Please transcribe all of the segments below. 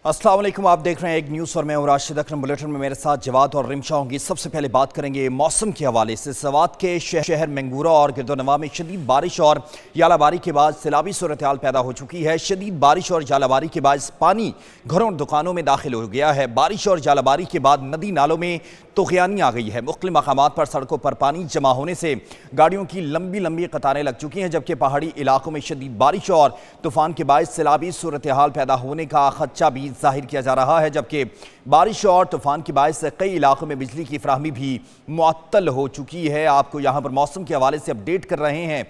अस्सलाम वालेकुम, आप देख रहे हैं एक न्यूज़ और मैं हूं राशिद अकरम। बुलेटिन में मेरे साथ जवाद और रिमशा होंगी। सबसे पहले बात करेंगे मौसम के हवाले से। सवात के शहर मंगूरा और गिरदोनवा में शदीद बारिश और यालाबारी के बाद सैलाबी सूरत हाल पैदा हो चुकी है। शदीद बारिश और यालाबारी के बाद पानी घरों और दुकानों में दाखिल हो गया है। बारिश और यालाबारी के बाद नदी नालों में तुग़यानी आ गई है। मुख्तलिफ मकामात पर सड़कों पर पानी जमा होने से गाड़ियों की लंबी लंबी कतारें लग चुकी हैं, जबकि पहाड़ी इलाकों में शदीद बारिश और तूफान के बायस सैलाबी सूरत हाल पैदा होने का खदशा भी जाहिर किया जा रहा है। जबकि बारिश और तूफान के बायस कई इलाकों में बिजली की फराहमी भी मुअत्तल हो चुकी है। आपको यहाँ पर मौसम के हवाले से अपडेट कर रहे हैं।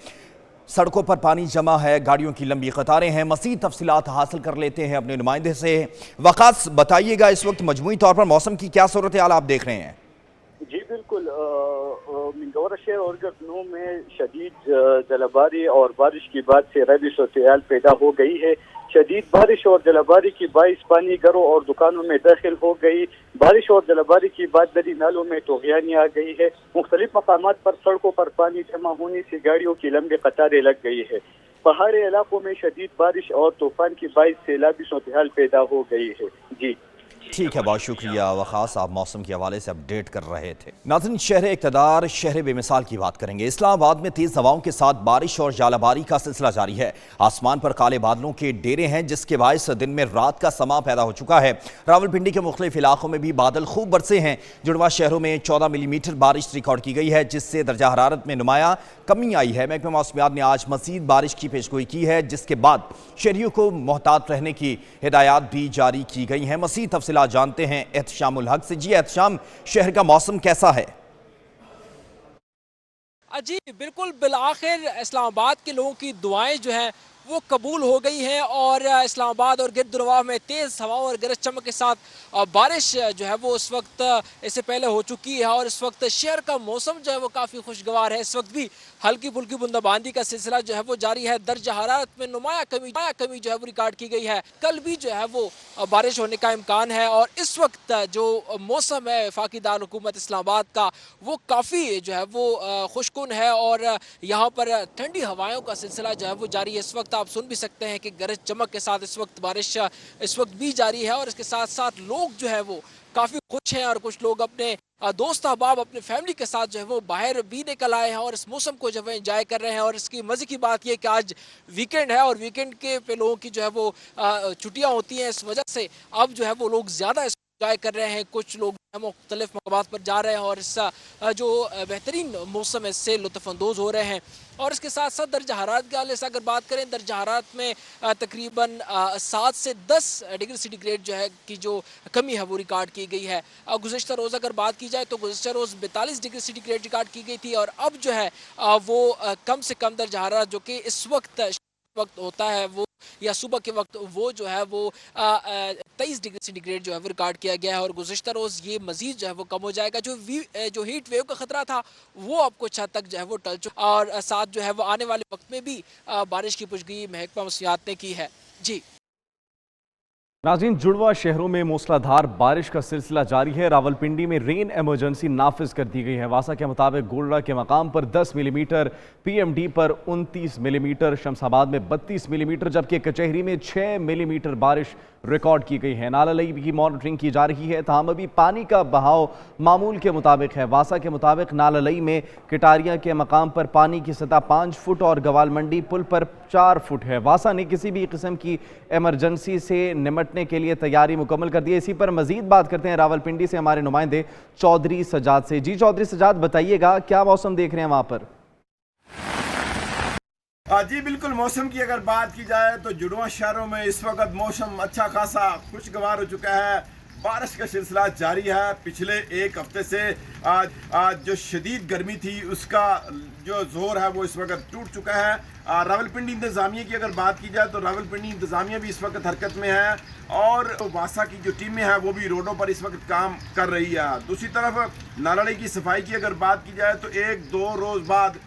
सड़कों पर पानी जमा है, गाड़ियों की लंबी कतारें हैं। मज़ीद तफसीलात हासिल कर लेते हैं अपने नुमाइंदे से। वक़ास, बताइएगा इस वक्त मजमूई तौर पर मौसम की क्या सूरत हाल आप देख रहे हैं? जी बिल्कुल, मंगौरा शहर और गर्दनों में शदीद जलाबारी और बारिश के बाद सैलाबी सूरत पैदा हो गई है। शदीद बारिश और जलाबारी की बाइस पानी घरों और दुकानों में दाखिल हो गई। बारिश और जलाबारी की बाद नदी नालों में तुग़यानी आ गई है। मुख्तलिफ मकामात पर सड़कों पर पानी जमा होने से गाड़ियों की लंबी कतारें लग गई है। पहाड़ी इलाकों में शदीद बारिश और तूफान की बाइस सैलाबी सूरत पैदा हो गई है। जी ठीक है, बहुत शुक्रिया वखास, आप मौसम के हवाले से अपडेट कर रहे थे। नाज़रीन, शहर इक़्तिदार, शहर बेमिसाल की बात करेंगे। इस्लामाबाद में तेज़ हवाओं के साथ बारिश और यालाबारी का सिलसिला जारी है। आसमान पर काले बादलों के डेरे हैं, जिसके बायस दिन में रात का समा पैदा हो चुका है। रावलपिंडी के मुख्तलिफ इलाकों में भी बादल खूब बरसे हैं। जुड़वा शहरों में 14 मिलीमीटर बारिश रिकॉर्ड की गई है, जिससे दर्जा हरारत में नुमाया कमी आई है। महकमा मौसमियात ने आज मज़ीद बारिश की पेशगोई की है, जिसके बाद शहरियों को मोहतात रहने की हिदायत भी जारी की गई हैं। मज़ीद तफसीलात जानते हैं एहतशामुल हक से। जी एहतशाम, शहर का मौसम कैसा है? जी बिल्कुल, बिलाखिर इस्लामाबाद के लोगों की दुआएं जो हैं वो कबूल हो गई हैं और इस्लामाबाद और गिरदुनवा में तेज़ हवाओं और गरज चमक के साथ बारिश जो है वो इस वक्त इससे पहले हो चुकी है और इस वक्त शहर का मौसम जो है वो काफ़ी खुशगवार है। इस वक्त भी हल्की फुल्की बूंदाबांदी का सिलसिला जो है वो जारी है। दर्जा हरारत में नुमाया कमी जो है वो रिकॉर्ड की गई है। कल भी जो है वो बारिश होने का इम्कान है और इस वक्त जो मौसम है वफाकी दारुल हुकूमत इस्लामाबाद का वो काफ़ी जो है वो खुशकुन है और यहाँ पर ठंडी हवाओं का सिलसिला जो है वो जारी है। इस वक्त आप सुन भी सकते हैं कि गरज चमक के साथ इस वक्त बारिश इस वक्त भी जारी है और इसके साथ साथ लोग जो है वो काफ़ी खुश हैं और कुछ लोग अपने दोस्त अहबाब अपने फैमिली के साथ जो है वो बाहर भी निकल आए हैं और इस मौसम को जो है एंजॉय कर रहे हैं। और इसकी मज़े की बात यह कि आज वीकेंड है और वीकेंड के पे लोगों की जो है वो छुट्टियाँ होती हैं, इस वजह से अब जो है वो लोग ज़्यादा एंजॉय कर रहे हैं। कुछ लोग मुख्तलिफ मकामात पर जा रहे हैं और इस जो बेहतरीन मौसम है इससे लुत्फ़अंदोज़ हो रहे हैं। और इसके साथ साथ दर्जा हरारत के हवाले से अगर बात करें, दर्जा हरारत में तकरीबन 7 से 10 डिग्री सेंटीग्रेड जो है की जो कमी है वो रिकॉर्ड की गई है। गुज़िश्ता रोज़ अगर बात की जाए तो गुज़िश्ता रोज़ 42 डिग्री सेंटीग्रेड रिकॉर्ड की गई थी और अब जो है वो कम से कम दर्जा हरारत जो कि इस वक्त होता है वो या सुबह के वक्त वो जो है वो 23 डिग्री सेंटीग्रेड जो है वो रिकॉर्ड किया गया है और गुज़िश्ता रोज़ ये मज़ीद जो है वो कम हो जाएगा। जो हीट वेव का ख़तरा था वो अब कुछ हद तक जो है वो टल चुका और साथ जो है वो आने वाले वक्त में भी बारिश की पुशगोई महकमा मौसमियात ने की है। जी नाज़रीन, जुड़वा शहरों में मूसलाधार बारिश का सिलसिला जारी है। रावलपिंडी में रेन एमरजेंसी नाफिज कर दी गई है। वासा के मुताबिक गोलड़ा के मकाम पर 10 मिलीमीटर, पीएमडी पर 29 मिलीमीटर, शमसाबाद में 32 मिलीमीटर जबकि कचहरी में 6 मिलीमीटर बारिश रिकॉर्ड की गई है। नालालई की मॉनिटरिंग की जा रही है, तमाम अभी पानी का बहाव मामूल के मुताबिक है। वासा के मुताबिक नालालई में कटारिया के मकाम पर पानी की सतह 5 फुट और गवाल मंडी पुल पर 4 फुट है। वासा ने किसी भी किस्म की एमरजेंसी से निमटने के लिए तैयारी मुकम्मल कर दी है। इसी पर मजीद बात करते हैं रावलपिंडी से हमारे नुमाइंदे चौधरी सजाद से। जी चौधरी सजाद, बताइएगा क्या मौसम देख रहे हैं वहाँ पर? जी बिल्कुल, मौसम की अगर बात की जाए तो जुड़वा शहरों में इस वक्त मौसम अच्छा खासा खुशगवार हो चुका है। बारिश का सिलसिला जारी है। पिछले एक हफ्ते से आज जो शदीद गर्मी थी उसका जो जोर है वो इस वक्त टूट चुका है। रावलपिंडी इंतज़ामिया की अगर बात की जाए तो रावलपिंडी इंतज़ामिया भी इस वक्त हरकत में है और वासा की जो टीमें हैं वो भी रोडों पर इस वक्त काम कर रही है। दूसरी तरफ नालालई की सफाई की अगर बात की जाए तो 1-2 रोज़ बाद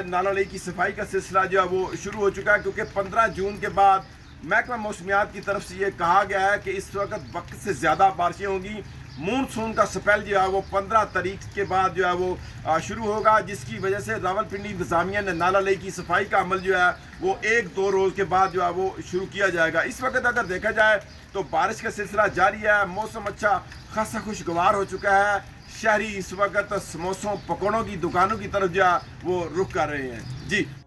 नालालई की सफाई का सिलसिला जो है वो शुरू हो चुका है, क्योंकि 15 जून के बाद महकमा मौसमियात की तरफ से ये कहा गया है कि इस वक्त से ज़्यादा बारिशें होंगी मॉनसून का स्पेल जो है वो 15 तारीख के बाद जो है वो शुरू होगा, जिसकी वजह से रावलपिंडी इंतजामिया ने नाला लेक की सफाई का अमल जो है वो 1-2 रोज़ के बाद जो है वो शुरू किया जाएगा। इस वक्त अगर देखा जाए तो बारिश का सिलसिला जारी है, मौसम अच्छा खासा खुशगवार हो चुका है। शहरी इस वक्त समोसों पकौड़ों की दुकानों की तरफ जो है वो रुख कर रहे हैं। जी।